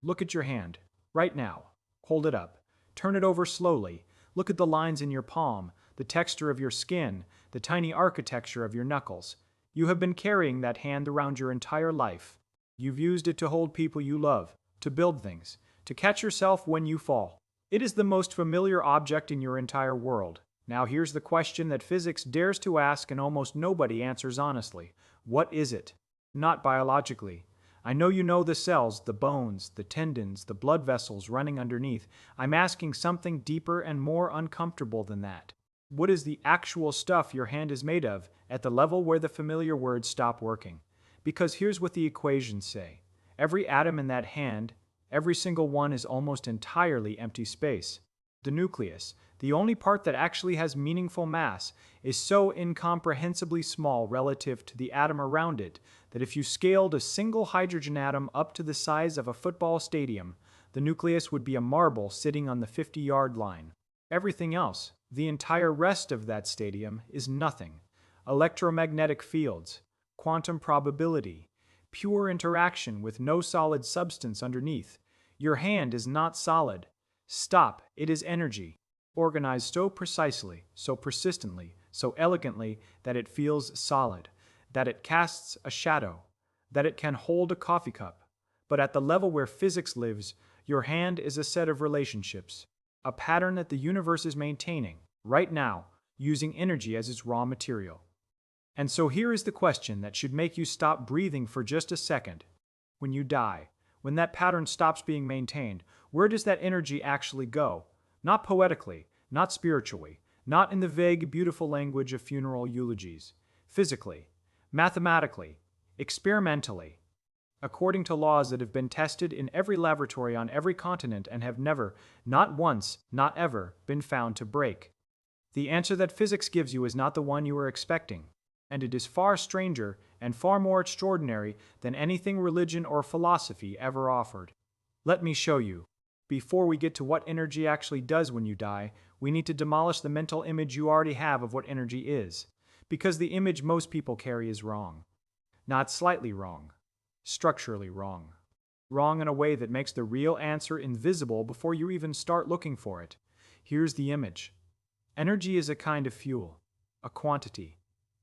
Look at your hand, right now. Hold it up. Turn it over slowly. Look at the lines in your palm, the texture of your skin, the tiny architecture of your knuckles. You have been carrying that hand around your entire life. You've used it to hold people you love, to build things, to catch yourself when you fall. It is the most familiar object in your entire world. Now here's the question that physics dares to ask and almost nobody answers honestly. What is it? Not biologically. I know you know the cells, the bones, the tendons, the blood vessels running underneath. I'm asking something deeper and more uncomfortable than that. What is the actual stuff your hand is made of at the level where the familiar words stop working? Because here's what the equations say. Every atom in that hand, every single one is almost entirely empty space. The nucleus, the only part that actually has meaningful mass, is so incomprehensibly small relative to the atom around it that if you scaled a single hydrogen atom up to the size of a football stadium, the nucleus would be a marble sitting on the 50-yard line. Everything else, the entire rest of that stadium, is nothing. Electromagnetic fields, quantum probability, pure interaction with no solid substance underneath. Your hand is not solid. Stop, it is energy, organized so precisely, so persistently, so elegantly that it feels solid, that it casts a shadow, that it can hold a coffee cup. But at the level where physics lives, your hand is a set of relationships, a pattern that the universe is maintaining, right now, using energy as its raw material. And so here is the question that should make you stop breathing for just a second. When you die, when that pattern stops being maintained, where does that energy actually go? Not poetically, not spiritually, not in the vague, beautiful language of funeral eulogies. Physically, mathematically, experimentally, according to laws that have been tested in every laboratory on every continent and have never, not once, not ever, been found to break. The answer that physics gives you is not the one you were expecting, and it is far stranger and far more extraordinary than anything religion or philosophy ever offered. Let me show you. Before we get to what energy actually does when you die, we need to demolish the mental image you already have of what energy is, because the image most people carry is wrong. Not slightly wrong, structurally wrong. Wrong in a way that makes the real answer invisible before you even start looking for it. Here's the image. Energy is a kind of fuel, a quantity,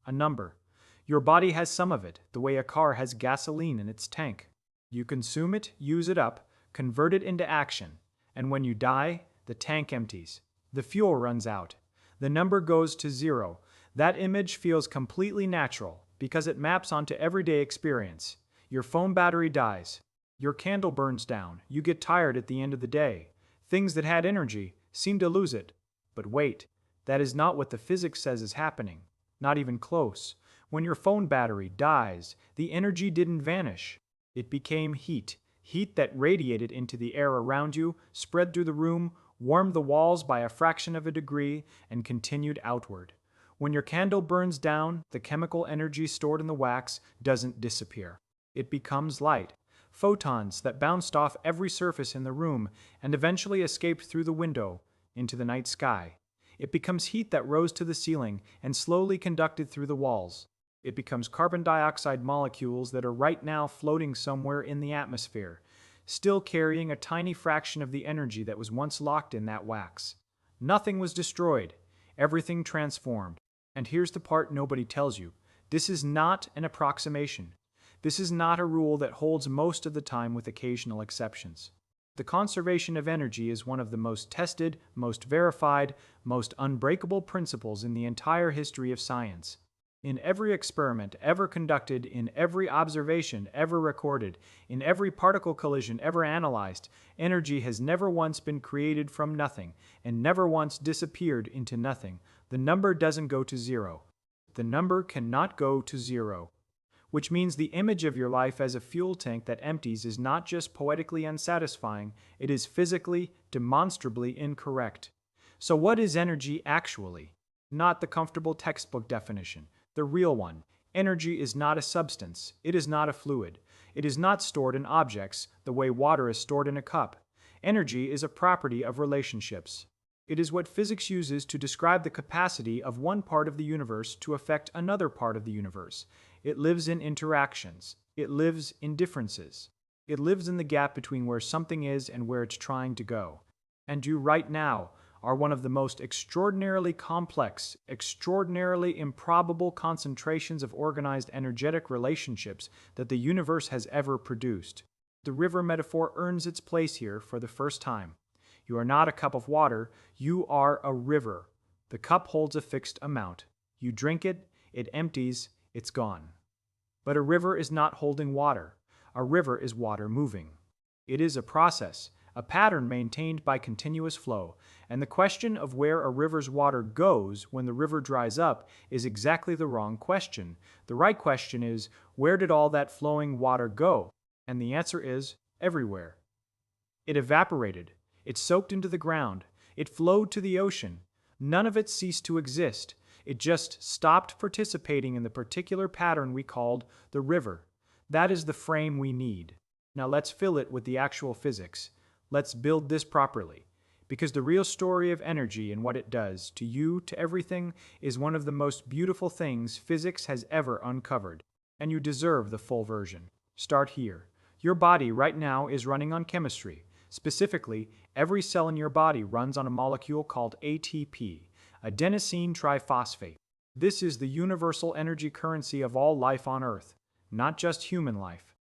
a number. Your body has some of it, the way a car has gasoline in its tank. You consume it, use it up, convert it into action, and when you die, the tank empties. The fuel runs out. The number goes to zero. That image feels completely natural because it maps onto everyday experience. Your phone battery dies. Your candle burns down. You get tired at the end of the day. Things that had energy seem to lose it. But wait, that is not what the physics says is happening. Not even close. When your phone battery dies, the energy didn't vanish. It became heat. Heat that radiated into the air around you, spread through the room, warmed the walls by a fraction of a degree, and continued outward. When your candle burns down, the chemical energy stored in the wax doesn't disappear. It becomes light. Photons that bounced off every surface in the room and eventually escaped through the window into the night sky. It becomes heat that rose to the ceiling and slowly conducted through the walls. It becomes carbon dioxide molecules that are right now floating somewhere in the atmosphere, still carrying a tiny fraction of the energy that was once locked in that wax. Nothing was destroyed. Everything transformed. And here's the part nobody tells you. This is not an approximation. This is not a rule that holds most of the time with occasional exceptions. The conservation of energy is one of the most tested, most verified, most unbreakable principles in the entire history of science. In every experiment ever conducted, in every observation ever recorded, in every particle collision ever analyzed, energy has never once been created from nothing and never once disappeared into nothing. The number doesn't go to zero. The number cannot go to zero. Which means the image of your life as a fuel tank that empties is not just poetically unsatisfying, it is physically, demonstrably incorrect. So what is energy actually? Not the comfortable textbook definition. The real one. Energy is not a substance. It is not a fluid. It is not stored in objects the way water is stored in a cup. Energy is a property of relationships. It is what physics uses to describe the capacity of one part of the universe to affect another part of the universe. It lives in interactions. It lives in differences. It lives in the gap between where something is and where it's trying to go. And you right now are one of the most extraordinarily complex, extraordinarily improbable concentrations of organized energetic relationships that the universe has ever produced. The river metaphor earns its place here for the first time. You are not a cup of water, you are a river. The cup holds a fixed amount. You drink it, it empties, it's gone. But a river is not holding water. A river is water moving. It is a process, a pattern maintained by continuous flow, and the question of where a river's water goes when the river dries up is exactly the wrong question. The right question is, where did all that flowing water go? And the answer is, everywhere. It evaporated. It soaked into the ground. It flowed to the ocean. None of it ceased to exist. It just stopped participating in the particular pattern we called the river. That is the frame we need. Now let's fill it with the actual physics. Let's build this properly. Because the real story of energy and what it does to you, to everything, is one of the most beautiful things physics has ever uncovered. And you deserve the full version. Start here. Your body right now is running on chemistry. Specifically, every cell in your body runs on a molecule called ATP, adenosine triphosphate. This is the universal energy currency of all life on Earth, not just human life.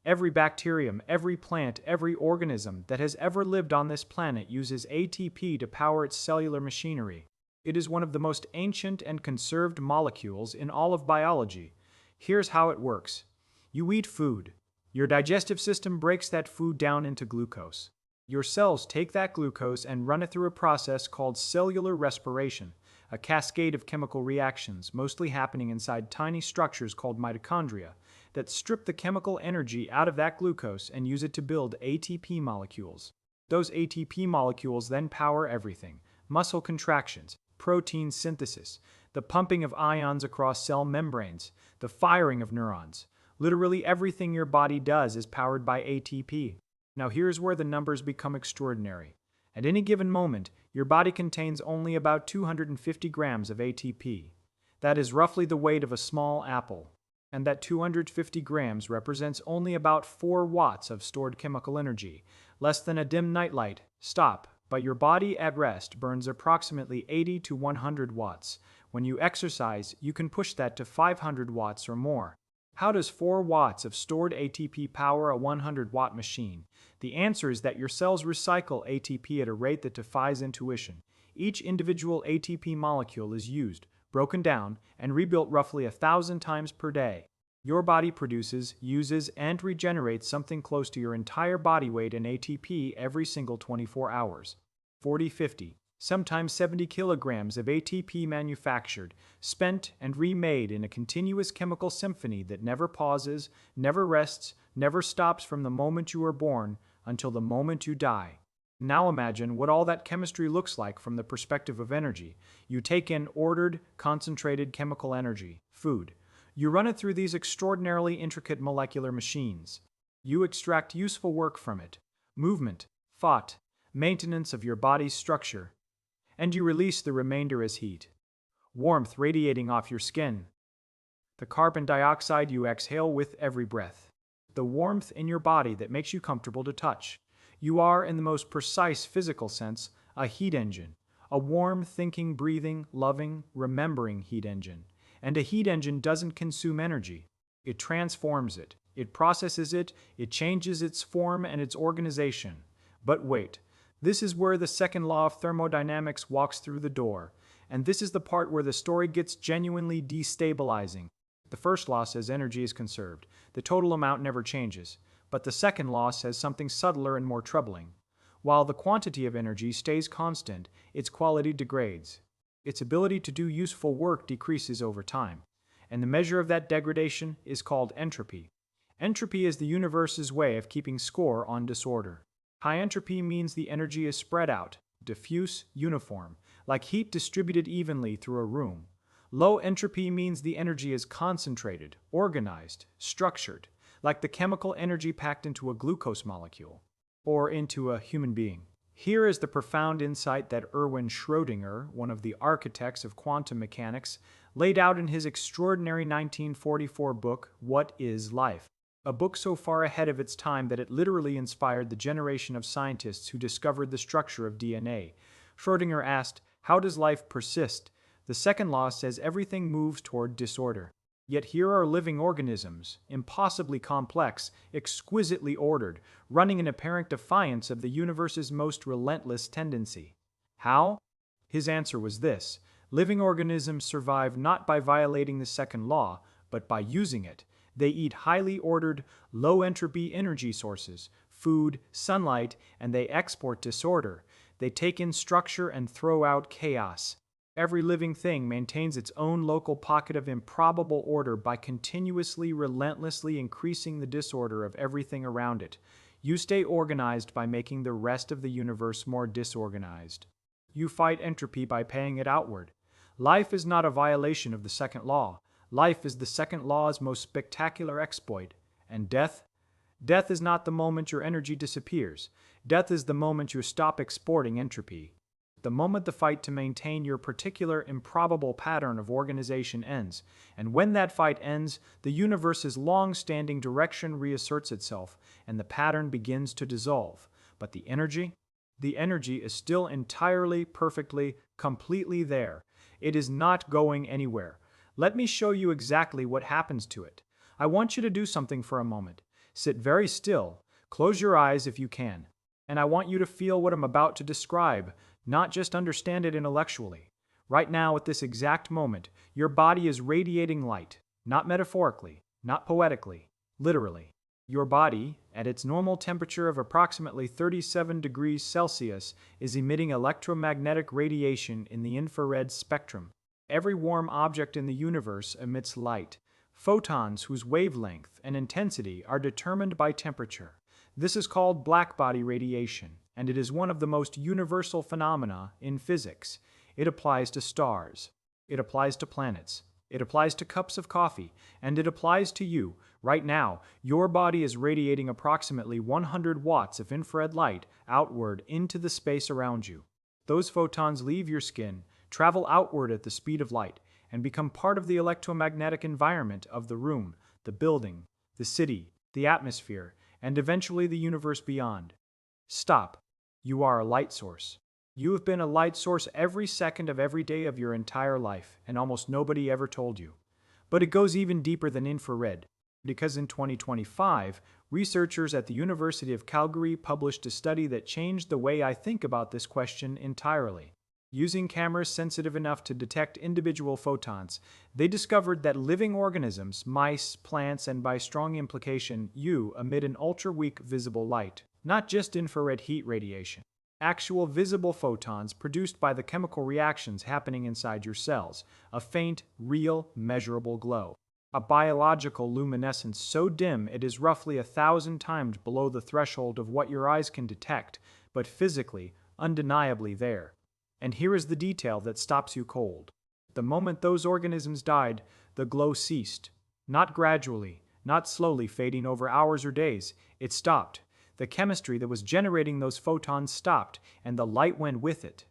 Every bacterium, every plant, every organism that has ever lived on this planet uses ATP to power its cellular machinery. It is one of the most ancient and conserved molecules in all of biology. Here's how it works. You eat food. Your digestive system breaks that food down into glucose. Your cells take that glucose and run it through a process called cellular respiration, a cascade of chemical reactions, mostly happening inside tiny structures called mitochondria, that strip the chemical energy out of that glucose and use it to build ATP molecules. Those ATP molecules then power everything: muscle contractions, protein synthesis, the pumping of ions across cell membranes, the firing of neurons. Literally everything your body does is powered by ATP. Now here's where the numbers become extraordinary. At any given moment, your body contains only about 250 grams of ATP. That is roughly the weight of a small apple. And that 250 grams represents only about 4 watts of stored chemical energy, less than a dim nightlight. Stop, but your body at rest burns approximately 80 to 100 watts. When you exercise, you can push that to 500 watts or more. How does 4 watts of stored ATP power a 100-watt machine? The answer is that your cells recycle ATP at a rate that defies intuition. Each individual ATP molecule is used, broken down, and rebuilt roughly 1,000 times per day. Your body produces, uses, and regenerates something close to your entire body weight in ATP every single 24 hours. 40, 50, sometimes 70 kilograms of ATP manufactured, spent, and remade in a continuous chemical symphony that never pauses, never rests, never stops from the moment you are born until the moment you die. Now imagine what all that chemistry looks like from the perspective of energy. You take in ordered, concentrated chemical energy, food. You run it through these extraordinarily intricate molecular machines. You extract useful work from it: movement, thought, maintenance of your body's structure. And you release the remainder as heat. Warmth radiating off your skin. The carbon dioxide you exhale with every breath. The warmth in your body that makes you comfortable to touch. You are, in the most precise physical sense, a heat engine. A warm, thinking, breathing, loving, remembering heat engine. And a heat engine doesn't consume energy. It transforms it. It processes it. It changes its form and its organization. But wait. This is where the second law of thermodynamics walks through the door, and this is the part where the story gets genuinely destabilizing. The first law says energy is conserved. The total amount never changes. But the second law says something subtler and more troubling. While the quantity of energy stays constant, its quality degrades. Its ability to do useful work decreases over time, and the measure of that degradation is called entropy. Entropy is the universe's way of keeping score on disorder. High entropy means the energy is spread out, diffuse, uniform, like heat distributed evenly through a room. Low entropy means the energy is concentrated, organized, structured, like the chemical energy packed into a glucose molecule, or into a human being. Here is the profound insight that Erwin Schrödinger, one of the architects of quantum mechanics, laid out in his extraordinary 1944 book, What is Life? A book so far ahead of its time that it literally inspired the generation of scientists who discovered the structure of DNA. Schrödinger asked, "How does life persist?" The second law says everything moves toward disorder. Yet here are living organisms, impossibly complex, exquisitely ordered, running in apparent defiance of the universe's most relentless tendency. How? His answer was this: living organisms survive not by violating the second law, but by using it. They eat highly ordered, low-entropy energy sources, food, sunlight, and they export disorder. They take in structure and throw out chaos. Every living thing maintains its own local pocket of improbable order by continuously, relentlessly increasing the disorder of everything around it. You stay organized by making the rest of the universe more disorganized. You fight entropy by paying it outward. Life is not a violation of the second law. Life is the second law's most spectacular exploit. And death? Death is not the moment your energy disappears. Death is the moment you stop exporting entropy. The moment the fight to maintain your particular improbable pattern of organization ends. And when that fight ends, the universe's long-standing direction reasserts itself, and the pattern begins to dissolve. But the energy? The energy is still entirely, perfectly, completely there. It is not going anywhere. Let me show you exactly what happens to it. I want you to do something for a moment. Sit very still, close your eyes if you can, and I want you to feel what I'm about to describe, not just understand it intellectually. Right now, at this exact moment, your body is radiating light, not metaphorically, not poetically, literally. Your body, at its normal temperature of approximately 37 degrees Celsius, is emitting electromagnetic radiation in the infrared spectrum. Every warm object in the universe emits light, photons whose wavelength and intensity are determined by temperature. This is called blackbody radiation, and it is one of the most universal phenomena in physics. It applies to stars. It applies to planets. It applies to cups of coffee, and it applies to you. Right now, your body is radiating approximately 100 watts of infrared light outward into the space around you. Those photons leave your skin, travel outward at the speed of light, and become part of the electromagnetic environment of the room, the building, the city, the atmosphere, and eventually the universe beyond. Stop. You are a light source. You have been a light source every second of every day of your entire life, and almost nobody ever told you. But it goes even deeper than infrared, because in 2025, researchers at the University of Calgary published a study that changed the way I think about this question entirely. Using cameras sensitive enough to detect individual photons, they discovered that living organisms, mice, plants, and by strong implication, you, emit an ultra-weak visible light, not just infrared heat radiation. Actual visible photons produced by the chemical reactions happening inside your cells, a faint, real, measurable glow. A biological luminescence so dim it is roughly 1,000 times below the threshold of what your eyes can detect, but physically, undeniably there. And here is the detail that stops you cold. The moment those organisms died, the glow ceased. Not gradually, not slowly fading over hours or days. It stopped. The chemistry that was generating those photons stopped, and the light went with it.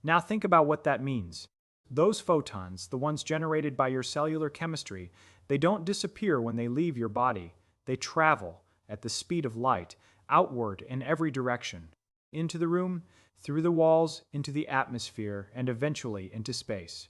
Now think about what that means. Those photons, the ones generated by your cellular chemistry, they don't disappear when they leave your body. They travel, at the speed of light, outward in every direction. Into the room, through the walls, into the atmosphere, and eventually into space.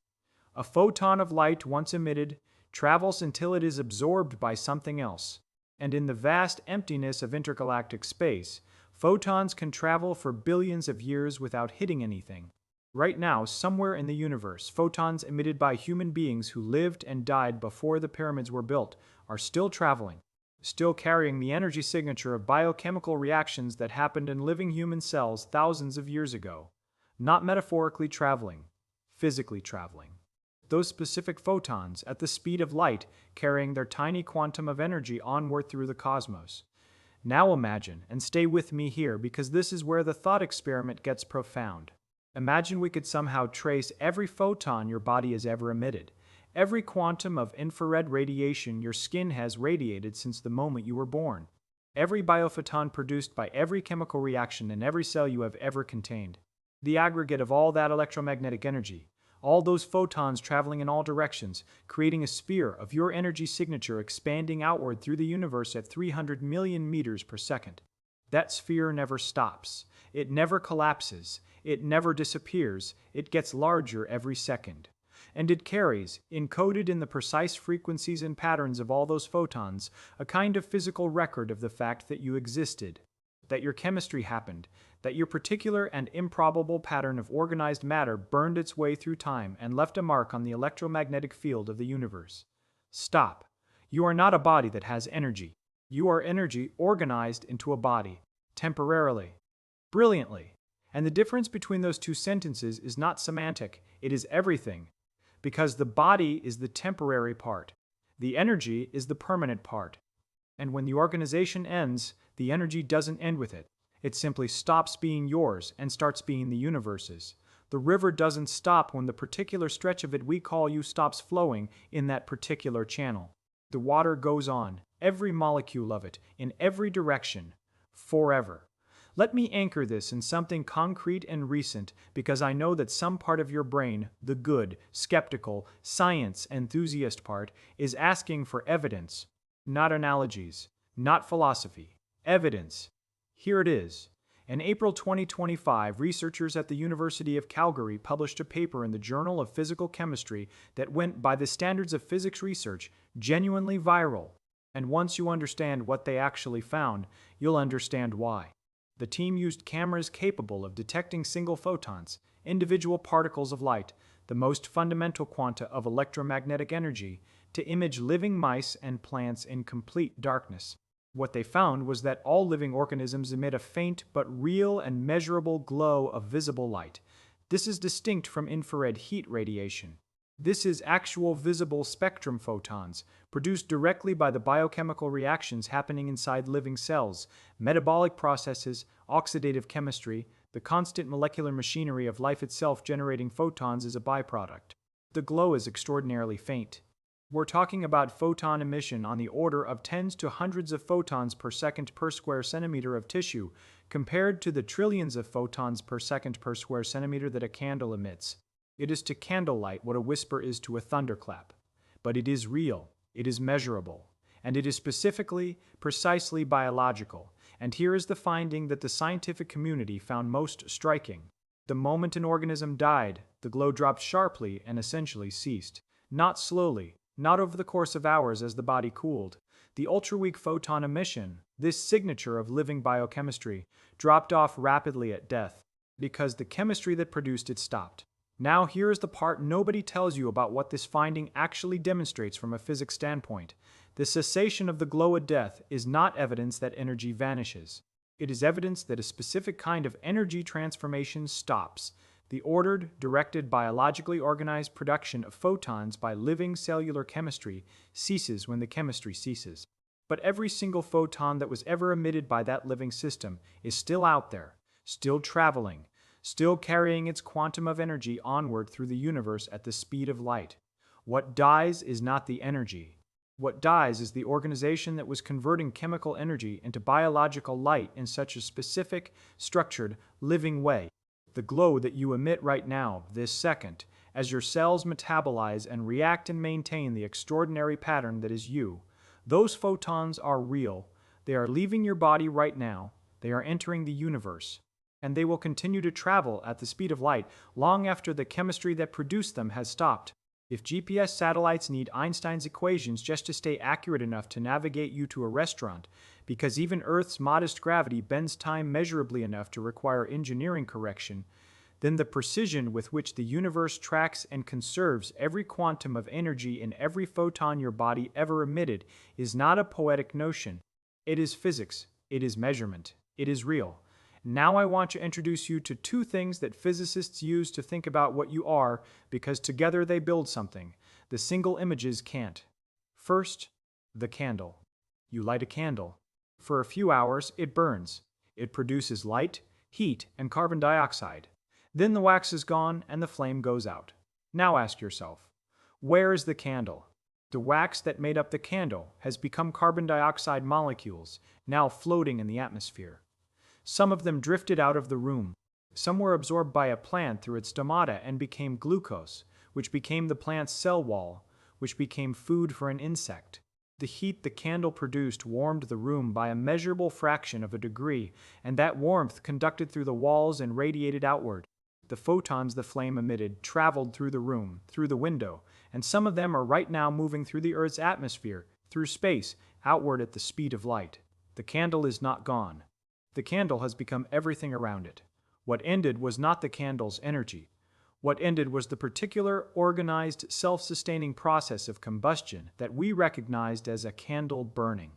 A photon of light, once emitted, travels until it is absorbed by something else. And in the vast emptiness of intergalactic space, photons can travel for billions of years without hitting anything. Right now, somewhere in the universe, photons emitted by human beings who lived and died before the pyramids were built are still traveling, still carrying the energy signature of biochemical reactions that happened in living human cells thousands of years ago. Not metaphorically traveling, physically traveling. Those specific photons at the speed of light carrying their tiny quantum of energy onward through the cosmos. Now imagine, and stay with me here because this is where the thought experiment gets profound. Imagine we could somehow trace every photon your body has ever emitted, every quantum of infrared radiation your skin has radiated since the moment you were born, every biophoton produced by every chemical reaction in every cell you have ever contained. The aggregate of all that electromagnetic energy, All those photons traveling in all directions, creating a sphere of your energy signature expanding outward through the universe at 300 million meters per second. That sphere never stops. It never collapses. It never disappears. It gets larger every second. And it carries, encoded in the precise frequencies and patterns of all those photons, a kind of physical record of the fact that you existed, that your chemistry happened, that your particular and improbable pattern of organized matter burned its way through time and left a mark on the electromagnetic field of the universe. Stop. You are not a body that has energy. You are energy organized into a body, temporarily, brilliantly. And the difference between those two sentences is not semantic, it is everything. Because the body is the temporary part. The energy is the permanent part. And when the organization ends, the energy doesn't end with it. It simply stops being yours and starts being the universe's. The river doesn't stop when the particular stretch of it we call you stops flowing in that particular channel. The water goes on, every molecule of it, in every direction, forever. Let me anchor this in something concrete and recent because I know that some part of your brain, the good, skeptical, science enthusiast part, is asking for evidence, not analogies, not philosophy. Evidence. Here it is. In April 2025, researchers at the University of Calgary published a paper in the Journal of Physical Chemistry that went, by the standards of physics research, genuinely viral. And once you understand what they actually found, you'll understand why. The team used cameras capable of detecting single photons, individual particles of light, the most fundamental quanta of electromagnetic energy, to image living mice and plants in complete darkness. What they found was that all living organisms emit a faint but real and measurable glow of visible light. This is distinct from infrared heat radiation. This is actual visible spectrum photons, produced directly by the biochemical reactions happening inside living cells, metabolic processes, oxidative chemistry, the constant molecular machinery of life itself generating photons as a byproduct. The glow is extraordinarily faint. We're talking about photon emission on the order of tens to hundreds of photons per second per square centimeter of tissue, compared to the trillions of photons per second per square centimeter that a candle emits. It is to candlelight what a whisper is to a thunderclap. But it is real, it is measurable, and it is specifically, precisely biological. And here is the finding that the scientific community found most striking. The moment an organism died, the glow dropped sharply and essentially ceased. Not slowly, not over the course of hours as the body cooled. The ultra-weak photon emission, this signature of living biochemistry, dropped off rapidly at death, because the chemistry that produced it stopped. Now here is the part nobody tells you about what this finding actually demonstrates from a physics standpoint. The cessation of the glow at death is not evidence that energy vanishes. It is evidence that a specific kind of energy transformation stops. The ordered, directed, biologically organized production of photons by living cellular chemistry ceases when the chemistry ceases. But every single photon that was ever emitted by that living system is still out there, still traveling, still carrying its quantum of energy onward through the universe at the speed of light. What dies is not the energy. What dies is the organization that was converting chemical energy into biological light in such a specific, structured, living way. The glow that you emit right now, this second, as your cells metabolize and react and maintain the extraordinary pattern that is you, those photons are real. They are leaving your body right now. They are entering the universe. And they will continue to travel at the speed of light long after the chemistry that produced them has stopped. If GPS satellites need Einstein's equations just to stay accurate enough to navigate you to a restaurant, because even Earth's modest gravity bends time measurably enough to require engineering correction, then the precision with which the universe tracks and conserves every quantum of energy in every photon your body ever emitted is not a poetic notion. It is physics. It is measurement. It is real. Now I want to introduce you to two things that physicists use to think about what you are, because together they build something. The single images can't. First, the candle. You light a candle. For a few hours, it burns. It produces light, heat, and carbon dioxide. Then the wax is gone and the flame goes out. Now ask yourself, where is the candle? The wax that made up the candle has become carbon dioxide molecules, now floating in the atmosphere. Some of them drifted out of the room. Some were absorbed by a plant through its stomata and became glucose. which became the plant's cell wall, which became food for an insect. The heat the candle produced warmed the room by a measurable fraction of a degree, and that warmth conducted through the walls and radiated outward. The photons the flame emitted traveled through the room, through the window, and some of them are right now moving through the Earth's atmosphere, through space, outward at the speed of light. The candle is not gone. The candle has become everything around it. What ended was not the candle's energy. What ended was the particular, organized, self-sustaining process of combustion that we recognized as a candle burning.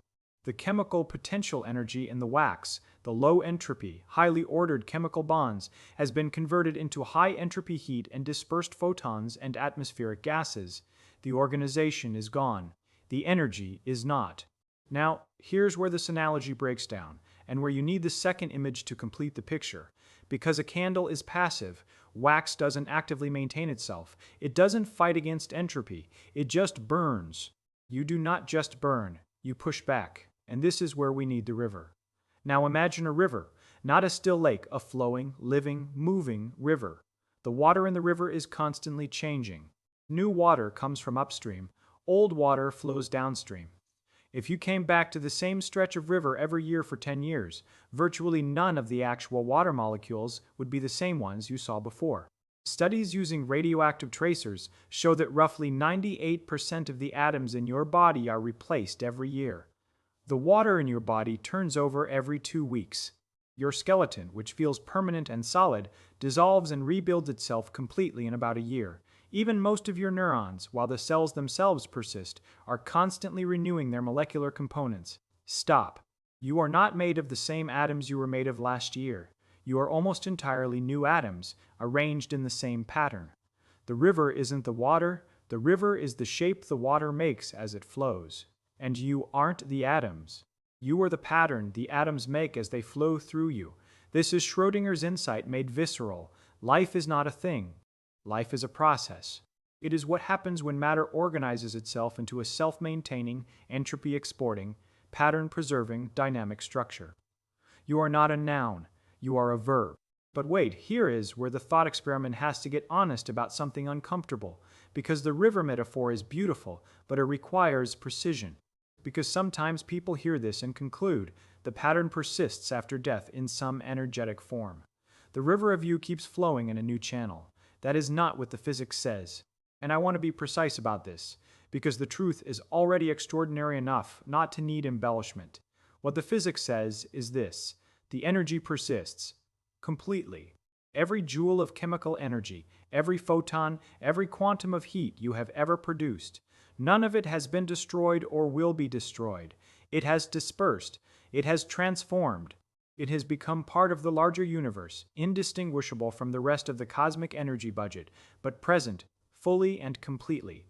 The chemical potential energy in the wax, the low entropy, highly ordered chemical bonds, has been converted into high entropy heat and dispersed photons and atmospheric gases. The organization is gone. The energy is not. Now, here's where this analogy breaks down, and where you need the second image to complete the picture. Because a candle is passive, wax doesn't actively maintain itself. It doesn't fight against entropy. It just burns. You do not just burn, you push back. And this is where we need the river. Now imagine a river, not a still lake, a flowing, living, moving river. The water in the river is constantly changing. New water comes from upstream. Old water flows downstream. If you came back to the same stretch of river every year for 10 years, virtually none of the actual water molecules would be the same ones you saw before. Studies using radioactive tracers show that roughly 98% of the atoms in your body are replaced every year. The water in your body turns over every 2 weeks. Your skeleton, which feels permanent and solid, dissolves and rebuilds itself completely in about a year. Even most of your neurons, while the cells themselves persist, are constantly renewing their molecular components. Stop. You are not made of the same atoms you were made of last year. You are almost entirely new atoms, arranged in the same pattern. The river isn't the water, the river is the shape the water makes as it flows. And you aren't the atoms. You are the pattern the atoms make as they flow through you. This is Schrödinger's insight made visceral. Life is not a thing. Life is a process. It is what happens when matter organizes itself into a self-maintaining, entropy-exporting, pattern-preserving, dynamic structure. You are not a noun. You are a verb. But wait, here is where the thought experiment has to get honest about something uncomfortable, because the river metaphor is beautiful, but it requires precision. Because sometimes people hear this and conclude the pattern persists after death in some energetic form. The river of you keeps flowing in a new channel. That is not what the physics says. And I want to be precise about this, because the truth is already extraordinary enough not to need embellishment. What the physics says is this: the energy persists. Completely. Every joule of chemical energy, every photon, every quantum of heat you have ever produced, none of it has been destroyed or will be destroyed. It has dispersed. It has transformed. It has become part of the larger universe, indistinguishable from the rest of the cosmic energy budget, but present, fully and completely.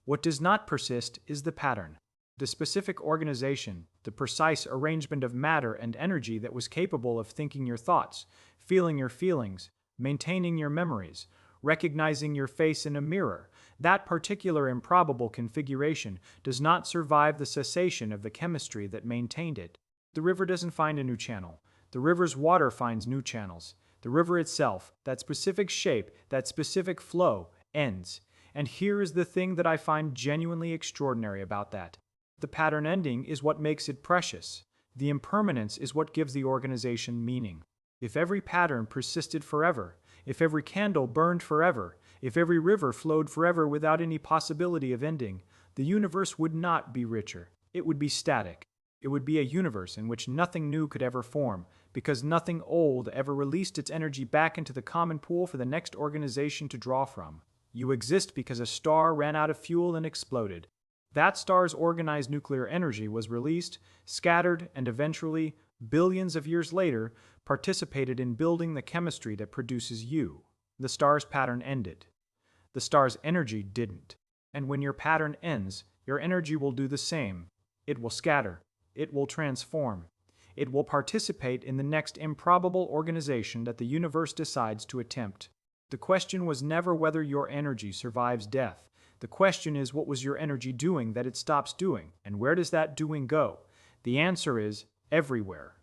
What does not persist is the pattern, the specific organization, the precise arrangement of matter and energy that was capable of thinking your thoughts, feeling your feelings, maintaining your memories, recognizing your face in a mirror. That particular improbable configuration does not survive the cessation of the chemistry that maintained it. The river doesn't find a new channel. The river's water finds new channels. The river itself, that specific shape, that specific flow, ends. And here is the thing that I find genuinely extraordinary about that. The pattern ending is what makes it precious. The impermanence is what gives the organization meaning. If every pattern persisted forever, if every candle burned forever, if every river flowed forever without any possibility of ending, the universe would not be richer. It would be static. It would be a universe in which nothing new could ever form, because nothing old ever released its energy back into the common pool for the next organization to draw from. You exist because a star ran out of fuel and exploded. That star's organized nuclear energy was released, scattered, and eventually, billions of years later, participated in building the chemistry that produces you. The star's pattern ended. The star's energy didn't. And when your pattern ends, your energy will do the same. It will scatter. It will transform. It will participate in the next improbable organization that the universe decides to attempt. The question was never whether your energy survives death. The question is, what was your energy doing that it stops doing, and where does that doing go? The answer is everywhere.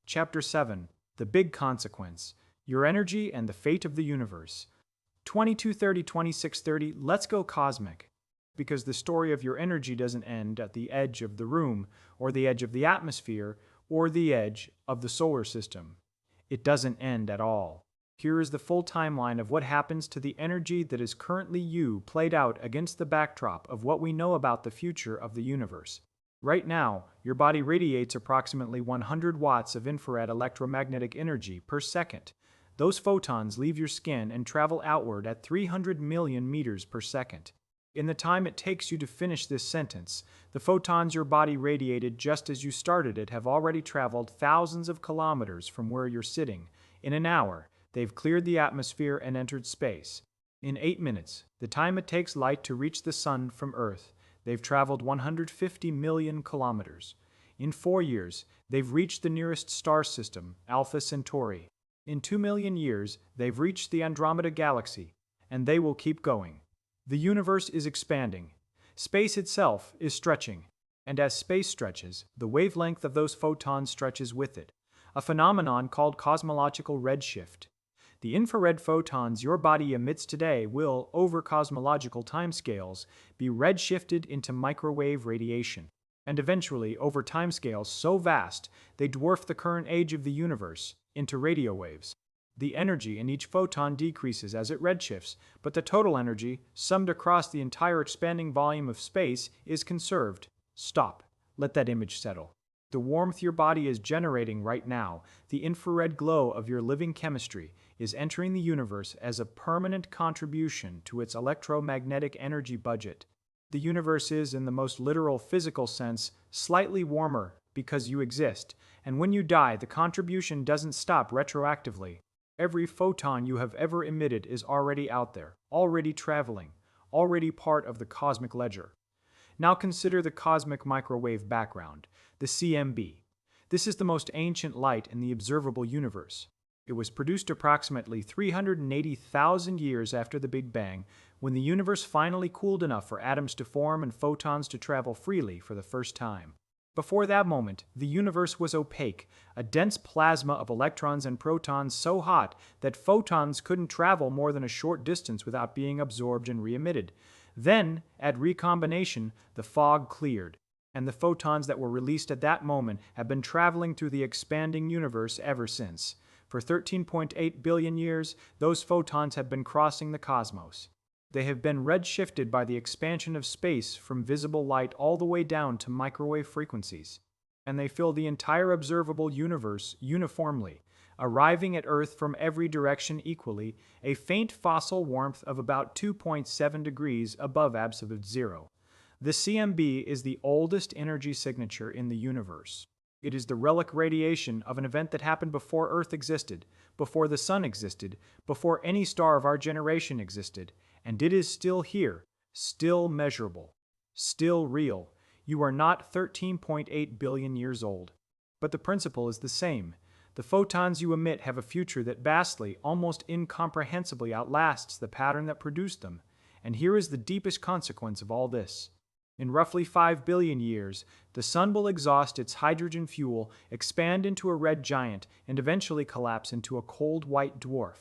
Chapter 7. The Big Consequence. Your Energy and the Fate of the Universe. 2230, 2630, let's go cosmic. Because the story of your energy doesn't end at the edge of the room, or the edge of the atmosphere, or the edge of the solar system. It doesn't end at all. Here is the full timeline of what happens to the energy that is currently you played out against the backdrop of what we know about the future of the universe. Right now, your body radiates approximately 100 watts of infrared electromagnetic energy per second. Those photons leave your skin and travel outward at 300 million meters per second. In the time it takes you to finish this sentence, the photons your body radiated just as you started it have already traveled thousands of kilometers from where you're sitting. In an hour, they've cleared the atmosphere and entered space. In 8 minutes, the time it takes light to reach the sun from Earth, they've traveled 150 million kilometers. In 4 years, they've reached the nearest star system, Alpha Centauri. In 2 million years, they've reached the Andromeda Galaxy, and they will keep going. The universe is expanding. Space itself is stretching. And as space stretches, the wavelength of those photons stretches with it, a phenomenon called cosmological redshift. The infrared photons your body emits today will, over cosmological timescales, be redshifted into microwave radiation, and eventually, over timescales so vast they dwarf the current age of the universe, into radio waves. The energy in each photon decreases as it redshifts, but the total energy, summed across the entire expanding volume of space, is conserved. Stop. Let that image settle. The warmth your body is generating right now, the infrared glow of your living chemistry, is entering the universe as a permanent contribution to its electromagnetic energy budget. The universe is, in the most literal physical sense, slightly warmer because you exist, and when you die, the contribution doesn't stop retroactively. Every photon you have ever emitted is already out there, already traveling, already part of the cosmic ledger. Now consider the cosmic microwave background, the CMB. This is the most ancient light in the observable universe. It was produced approximately 380,000 years after the Big Bang, when the universe finally cooled enough for atoms to form and photons to travel freely for the first time. Before that moment, the universe was opaque, a dense plasma of electrons and protons so hot that photons couldn't travel more than a short distance without being absorbed and re-emitted. Then, at recombination, the fog cleared, and the photons that were released at that moment have been traveling through the expanding universe ever since. For 13.8 billion years, those photons have been crossing the cosmos. They have been redshifted by the expansion of space from visible light all the way down to microwave frequencies, and they fill the entire observable universe uniformly, arriving at Earth from every direction equally, a faint fossil warmth of about 2.7 degrees above absolute zero. The CMB is the oldest energy signature in the universe. It is the relic radiation of an event that happened before Earth existed, before the Sun existed, before any star of our generation existed, and it is still here, still measurable, still real. You are not 13.8 billion years old. But the principle is the same. The photons you emit have a future that vastly, almost incomprehensibly outlasts the pattern that produced them. And here is the deepest consequence of all this. In roughly 5 billion years, the Sun will exhaust its hydrogen fuel, expand into a red giant, and eventually collapse into a cold white dwarf.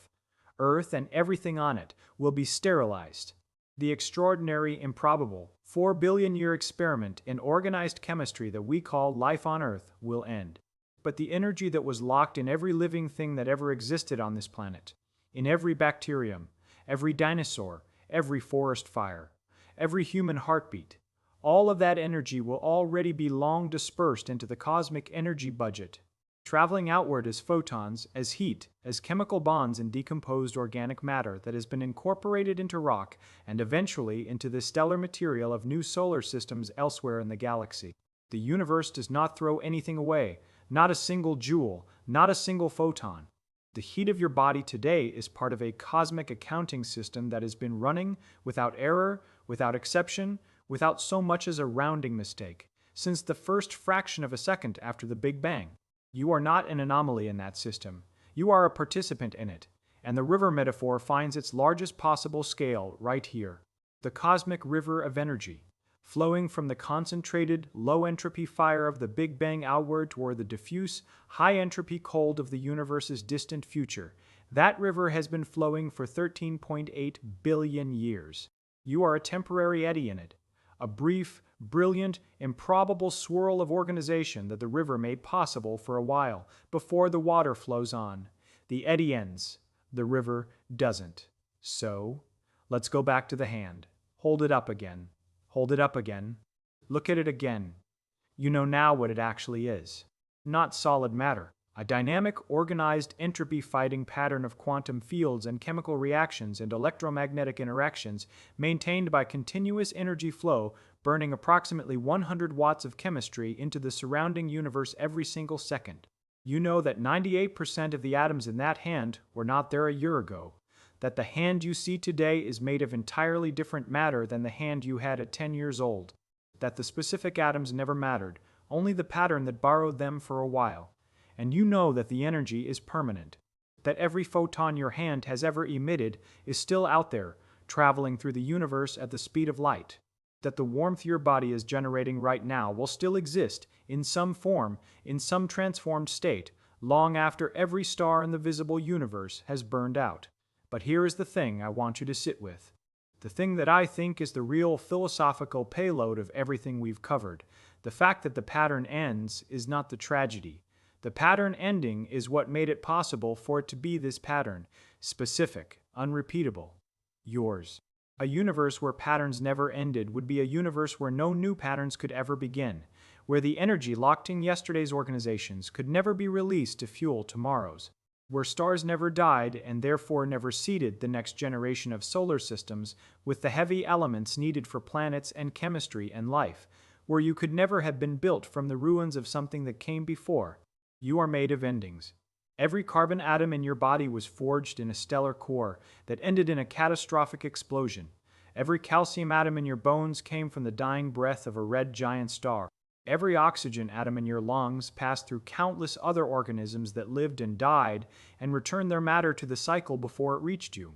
Earth and everything on it will be sterilized. The extraordinary, improbable, 4 billion year experiment in organized chemistry that we call life on Earth will end. But the energy that was locked in every living thing that ever existed on this planet, in every bacterium, every dinosaur, every forest fire, every human heartbeat, all of that energy will already be long dispersed into the cosmic energy budget, traveling outward as photons, as heat, as chemical bonds in decomposed organic matter that has been incorporated into rock and eventually into the stellar material of new solar systems elsewhere in the galaxy. The universe does not throw anything away, not a single joule, not a single photon. The heat of your body today is part of a cosmic accounting system that has been running without error, without exception, without so much as a rounding mistake, since the first fraction of a second after the Big Bang. You are not an anomaly in that system. You are a participant in it, and the river metaphor finds its largest possible scale right here. The cosmic river of energy. flowing from the concentrated, low-entropy fire of the Big Bang outward toward the diffuse, high-entropy cold of the universe's distant future. That river has been flowing for 13.8 billion years. You are a temporary eddy in it, a brief, brilliant, improbable swirl of organization that the river made possible for a while before the water flows on. The eddy ends. The river doesn't. So, let's go back to the hand. Hold it up again. Hold it up again. Look at it again. You know now what it actually is. Not solid matter. A dynamic, organized, entropy-fighting pattern of quantum fields and chemical reactions and electromagnetic interactions maintained by continuous energy flow burning approximately 100 watts of chemistry into the surrounding universe every single second. You know that 98% of the atoms in that hand were not there a year ago, that the hand you see today is made of entirely different matter than the hand you had at 10 years old, that the specific atoms never mattered, only the pattern that borrowed them for a while. And you know that the energy is permanent, that every photon your hand has ever emitted is still out there, traveling through the universe at the speed of light, that the warmth your body is generating right now will still exist in some form, in some transformed state, long after every star in the visible universe has burned out. But here is the thing I want you to sit with. The thing that I think is the real philosophical payload of everything we've covered. The fact that the pattern ends is not the tragedy. The pattern ending is what made it possible for it to be this pattern, specific, unrepeatable, yours. A universe where patterns never ended would be a universe where no new patterns could ever begin, where the energy locked in yesterday's organizations could never be released to fuel tomorrow's, where stars never died and therefore never seeded the next generation of solar systems with the heavy elements needed for planets and chemistry and life, where you could never have been built from the ruins of something that came before. You are made of endings. Every carbon atom in your body was forged in a stellar core that ended in a catastrophic explosion. Every calcium atom in your bones came from the dying breath of a red giant star. Every oxygen atom in your lungs passed through countless other organisms that lived and died and returned their matter to the cycle before it reached you.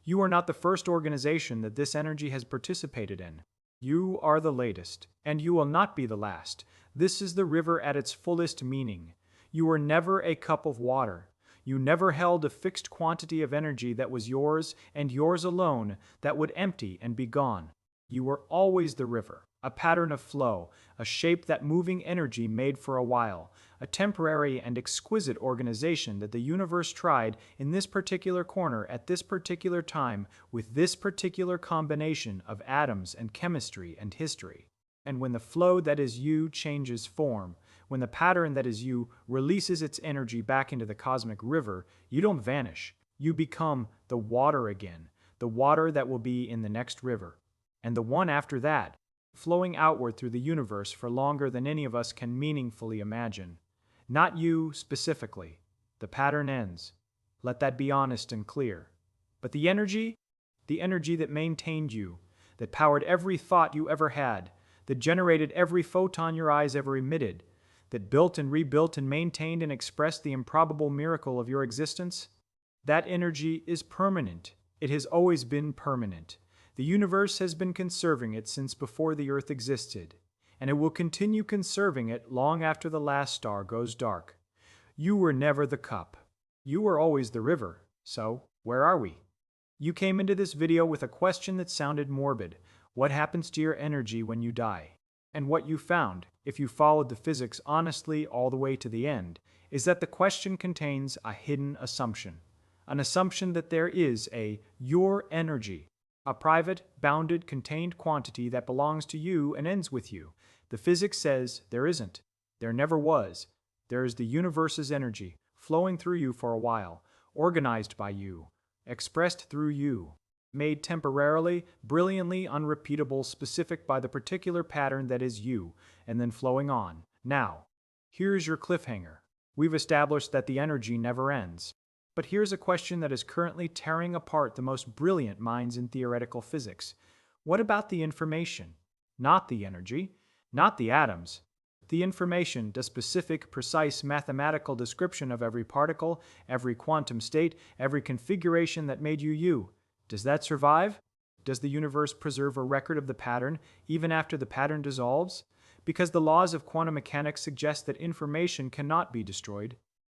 You are not the first organization that this energy has participated in. You are the latest, and you will not be the last. This is the river at its fullest meaning. You were never a cup of water. You never held a fixed quantity of energy that was yours and yours alone that would empty and be gone. You were always the river, a pattern of flow, a shape that moving energy made for a while, a temporary and exquisite organization that the universe tried in this particular corner at this particular time with this particular combination of atoms and chemistry and history. And when the flow that is you changes form, when the pattern that is you releases its energy back into the cosmic river, you don't vanish. You become the water again, the water that will be in the next river, and the one after that, flowing outward through the universe for longer than any of us can meaningfully imagine. Not you specifically. The pattern ends. Let that be honest and clear. But the energy that maintained you, that powered every thought you ever had, that generated every photon your eyes ever emitted, that built and rebuilt and maintained and expressed the improbable miracle of your existence, that energy is permanent. It has always been permanent. The universe has been conserving it since before the Earth existed, and it will continue conserving it long after the last star goes dark. You were never the cup. You were always the river. So, where are we? You came into this video with a question that sounded morbid. What happens to your energy when you die? And what you found, if you followed the physics honestly all the way to the end, is that the question contains a hidden assumption. An assumption that there is your energy, a private, bounded, contained quantity that belongs to you and ends with you. The physics says there isn't. There never was. There is the universe's energy, flowing through you for a while, organized by you, expressed through you, made temporarily, brilliantly unrepeatable, specific by the particular pattern that is you, and then flowing on. Now, here's your cliffhanger. We've established that the energy never ends. But here's a question that is currently tearing apart the most brilliant minds in theoretical physics. What about the information? Not the energy, not the atoms. The information, the specific, precise mathematical description of every particle, every quantum state, every configuration that made you you. Does that survive? does the universe preserve a record of the pattern even after the pattern dissolves? Because the laws of quantum mechanics suggest that information cannot be destroyed,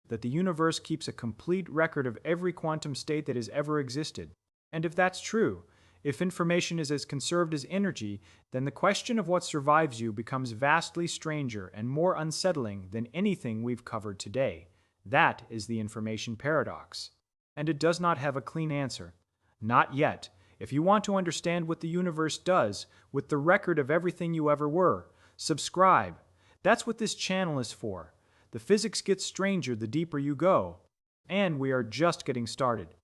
that the universe keeps a complete record of every quantum state that has ever existed. And if that's true, if information is as conserved as energy, then the question of what survives you becomes vastly stranger and more unsettling than anything we've covered today. That is the information paradox. And it does not have a clean answer. Not yet. If you want to understand what the universe does with the record of everything you ever were, subscribe. That's what this channel is for. The physics gets stranger the deeper you go. And we are just getting started.